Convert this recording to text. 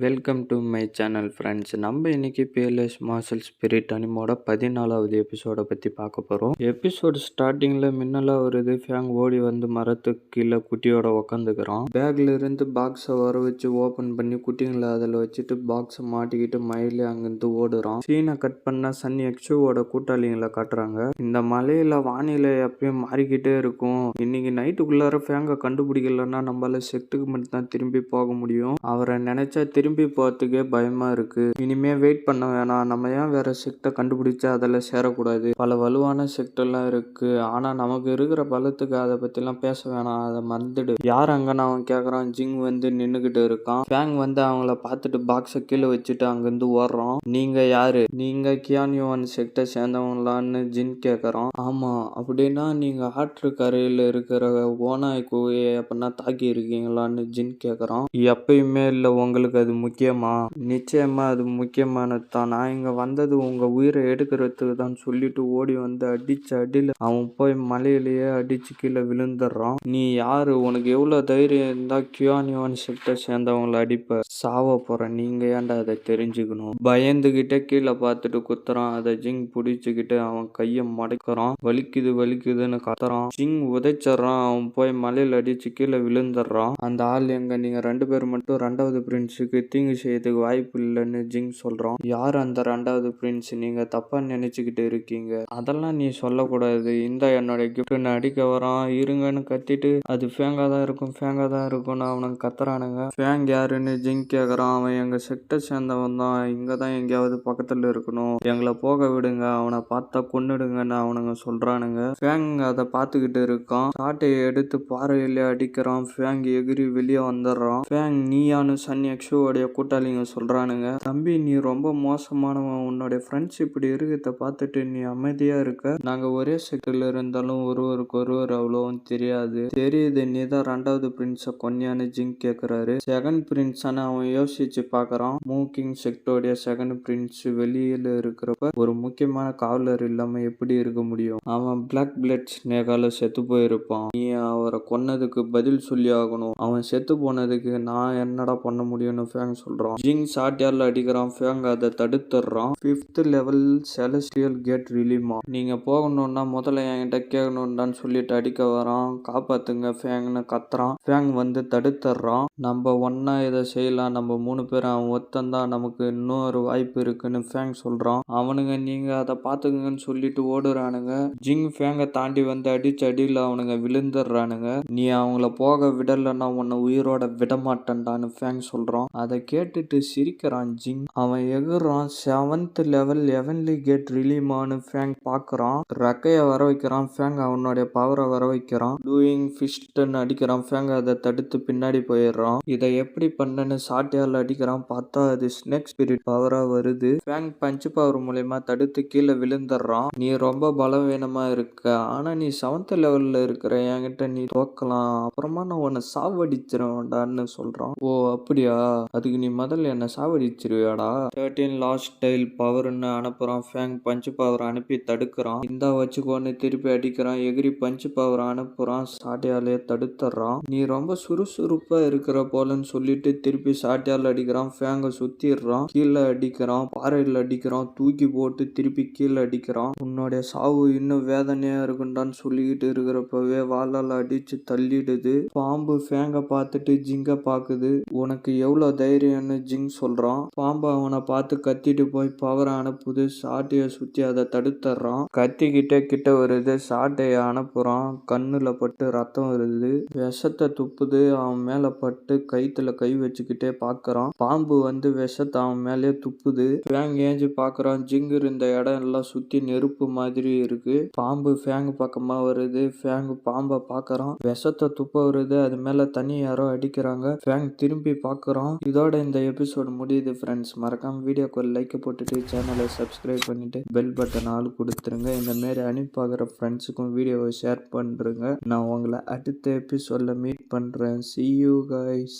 Welcome to my channel friends. நம்ம இன்னைக்கு BLS marshal spirit அனிமோட 14வது எபிசோட பற்றி பார்க்க போகிறோம். எபிசோடு ஸ்டார்டிங்கில் மின்னலாக வருது. ஃபேங் ஓடி வந்து மரத்துக்கு கீழே குட்டியோட உக்காந்துக்கிறான். பேக்ல இருந்து பாக்ஸை வர வச்சு ஓப்பன் பண்ணி குட்டிங்களை அதில் வச்சுட்டு பாக்ஸை மாட்டிக்கிட்டு மயிலே அங்கிருந்து ஓடுறான். சீனை கட் பண்ண சன் எக்ஸுவோட கூட்டாளிங்களை காட்டுறாங்க. இந்த மலையில வானிலை எப்பயும் மாறிக்கிட்டே இருக்கும். இன்னைக்கு நைட்டுக்குள்ளார ஃபேங்கை கண்டுபிடிக்கலன்னா நம்மளால செட்டுக்கு மட்டும் தான் திரும்பி போக முடியும். அவரை நினைச்சா திரும்பி போறதுக்கே பயமா இருக்கு. இனிமே வெயிட் பண்ண வேணாம். நம்ம ஏன் வேற செக்டை கண்டுபிடிச்சு அதில் சேரக்கூடாது? பல வலுவான செக்டெல்லாம் இருக்கு. ஆனா நமக்கு இருக்கிற பலத்துக்கு அதை பத்திலாம் பேச வேணாம். அதை மறந்துடு. யார் அங்கன்னு அவன் கேக்குறான். ஜிங் வந்து நின்னுகிட்டு இருக்கான். ஃபேங் வந்து அவங்கள பார்த்துட்டு பாக்ஸை கீழே வச்சுட்டு அங்கிருந்து ஓடுறான். நீங்க யாரு? நீங்க கியான்யுவான் செக்டை சேர்ந்தவங்களான்னு ஜின் கேக்குறான். ஆமா. அப்படின்னா நீங்க ஆற்று கரையில இருக்கிற ஓனாய் குகையை எப்படின்னா தாக்கி இருக்கீங்களான்னு ஜின் கேக்குறான். எப்பயுமே இல்லை. உங்களுக்கு அது முக்கியமா? நிச்சயமா அது முக்கியமானது தான். நான் இங்க வந்தது உங்க உயிரை எடுக்கிறதுக்கு தான் சொல்லிட்டு ஓடி வந்து அடிச்ச அடியில அவன் போய் மலையிலேயே அடிச்சு கீழே விழுந்துடுறான். நீ யாரு? உனக்கு எவ்வளவு தைரியம் இருந்தா கியான்யுவான் செக்டை சேர்ந்தவங்களை அடிப்ப? சாவ போற. நீங்க ஏன்டா அதை தெரிஞ்சுக்கணும்? பயந்துகிட்டே கீழே பார்த்துட்டு குத்துறான். அதை ஜிங் பிடிச்சுக்கிட்டு அவன் கையை மடக்கிறான். வலிக்குது வலிக்குதுன்னு கத்துறான். ஜிங் உதைச்சிடறான். அவன் போய் மலையில அடிச்சு கீழே விழுந்துடுறான். அந்த ஆள் எங்க? நீங்க 2 பேர் மட்டும் 2வது பிரின்ஸுக்கு தீங்கு செய்யறதுக்கு வாய்ப்பு இல்லைன்னு ஜிங் சொல்றான். யார் அந்த 2வது பிரின்ஸ்? நீங்க தப்பா நினைச்சுக்கிட்டு இருக்கீங்க. அதெல்லாம் நீ சொல்லக்கூடாது. இந்த என்னோட கிஃப்ட்னு அடிக்க வரான். இருங்கன்னு கத்திட்டு அது ஃபேங்கா தான் இருக்கும் ஃபேங்கா தான் இருக்கும்னு அவனுக்கு கத்துறானுங்க. ஃபேங் யாருன்னு ஜிங் கேக்குறான். அவன் எங்க செக்டை சேர்ந்தவன் தான். இங்கதான் எங்கேயாவது பக்கத்துல இருக்கணும். எங்களை போக விடுங்க. அவனை பார்த்தா கொன்னுடுங்கன்னு அவனுங்க சொல்றானுங்க. ஃபேங் அதை பார்த்துக்கிட்டு இருக்கான். சாட்டையை எடுத்து பாறையிலே அடிக்கிறான். ஃபேங் எகிரி வெளியே வந்துடுறான். ஃபேங் நீயானு சன் எக்ஸுவோடைய கூட்டாளிங்க சொல்றானுங்க. தம்பி நீ ரொம்ப மோசமானவன். உன்னோட ஃப்ரெண்ட்ஸ் இப்படி இருக்கிறத பார்த்துட்டு நீ அமைதியா இருக்க. நாங்க ஒரே செக்டர்ல இருந்தாலும் ஒருவருக்கு ஒருவர் அவ்வளவும் தெரியாது. தெரியுது. நீ தான் 2வது பிரின்ஸ கொன்னியான்னு ஜிங் கேக்குறாரு. செகண்ட் பிரின்ஸ் அவன் யோசிச்சு பாக்குறான். மூக்கிங் செக்டோடைய செகண்ட் பிரின்ஸ் வெளியில இருக்கிறப்ப ஒரு முக்கியமான காவலர் இல்லாம எப்படி இருக்க முடியும்? அவன் பிளாக் பிளட் ஸ்னேகால செத்து போயிருப்பான். நீ அவரை கொன்னதுக்கு பதில் சொல்லி ஆகணும். அவன் செத்து போனதுக்கு நான் என்னடா பண்ண முடியும்னு ஃபேங் சொல்றான். ஜிங் சாட்டியால அடிக்கிறான். ஃபேங் அதை தடுத்துறான். 5th லெவல் செலஸ்டியல் கேட் ரிலீமா. நீங்க போகணும்னா முதல்ல என்கிட்ட கேட்கணும்டான்னு சொல்லிட்டு அடிக்க வரான். காப்பாத்துங்க ஃபேங்னு கத்துறான். ஃபேங் வந்து தடுத்துறான். நம்ம ஒன்னா இதை செய்யலாம். நம்ம 3 பேர் அவன் ஒத்தந்தான். நமக்கு இன்னொரு வாய்ப்பு இருக்குன்னு ஃபேங் சொல்றான். அவனுங்க நீங்க அதை பாத்துக்கங்கன்னு சொல்லிட்டு ஓடுறானுங்க. ஜிங் ஃபேங்கை தாண்டி வந்து அடிச்ச அடியில் அவனுங்க விழுந்துடுறானுங்க. நீ அவங்கள போக விடலன்னா உன்னை உயிரோட விடமாட்டேன்டான்னு ஃபேங் சொல்றான். அதை கேட்டுட்டு சிரிக்கிறான் ஜிங். அவன் எகுறான். 7th லெவல் ஹெவன்லி கேட் ரிலீமான்னு ஃபேங் பாக்குறான். ரெக்கைய வர வைக்கிறான். ஃபேங் அவனுடைய பவரை வர வைக்கிறான். டூயிங் ஃபிஸ்ட்னு அடிக்கிறான். ஃபேங் அதை தடுத்து பின்னாடி போயிடுறான். இதை எப்படி பண்ணன்னு சாட்டியால் அடிக்கிறான். பார்த்தா அது ஸ்னேக் ஸ்பிரிட் பவரா வருது. ஃபேங் பஞ்ச் பவர் மூலமா தடுத்து கீழே விழுந்துடுறான். நீ ரொம்ப பலவீனமா இருக்க. ஆனா நீ 7th லெவல்ல இருக்கிற. என்கிட்ட நீ தோக்கலாம். அப்புறமா நான் உன்னை சாவடிச்சிருவேன்டான்னு சொல்றான். ஓ அப்படியா? அதுக்கு நீ முதல்ல என்ன சாவடிச்சிருவியாடா? 13 லாஸ்ட் டைல் பவர்னு அனுப்புறான். ஃபேங் பஞ்ச் பவர் அனுப்பி தடுக்கிறான். இந்தா வச்சுக்கோன்னு திருப்பி அடிக்கிறான். எகிரி பஞ்ச் பவர் அனுப்புறான். சாட்டியாலே தடுத்துறான். நீ ரொம்ப சுறுசுறுப்பா இருக்கிற போலன்னு சொல்லிட்டு திருப்பி சாட்டியால் அடிக்கிறான். ஃபேங்கை சுத்திடுறான். கீழே அடிக்கிறான். பாறையில் அடிக்கிறான். தூக்கி போட்டு திருப்பி கீழே அடிக்கிறான். உன்னுடைய சாவு இன்னும் வேதனையா இருக்குண்டான்னு சொல்லிக்கிட்டு இருக்கிறப்பவே வாளால் அடிச்சு தள்ளிடுது. பாம்பு ஃபேங்கை பார்த்துட்டு ஜிங்க பாக்குது. உனக்கு எவ்வளவு தைரியம்னு ஜிங் சொல்றான். பாம்பு அவனை பார்த்து கத்திட்டு போய் பவரை அனுப்புது. சாட்டைய சுத்தி அதை தடுத்துறான். கத்திக்கிட்டே கிட்ட வருது. சாட்டைய அனுப்புறான். கண்ணுல பட்டு ரத்தம் வருது. விஷத்தை துப்புது. அவன் மேல பட்டு கைத்துல கை வச்சுக்கிட்டே பாக்குறான். பாம்பு வந்து விஷத்தை அவன் மேலே துப்புது. ஃபேங் ஏஞ்சி பாக்குறான். ஜிங் இருந்த இடம் எல்லாம் சுத்தி நெருப்பு மாதிரி இருக்கு. பாம்பு ஃபேங் பக்கமா வருது. ஃபேங் பாம்பை பாக்குறான். விஷத்தை துப்ப வருது. அது மேல தனி யாரோ அடிக்கிறாங்க. ஃபேங் திரும்பி பாக்குறான். இதோட இந்த எபிசோட் முடியுது ஃப்ரெண்ட்ஸ். மறக்காம வீடியோக்கு ஒரு லைக் போட்டுட்டு சேனலை சப்ஸ்கிரைப் பண்ணிட்டு பெல் பட்டன் ஆல் கொடுத்துருங்க. இந்த மாதிரி அனுப்பாகிற ஃப்ரெண்ட்ஸுக்கும் வீடியோவை ஷேர் பண்ணுறேங்க. நான் உங்களை அடுத்த எபிசோட்ல மீட் பண்றேன். See you guys.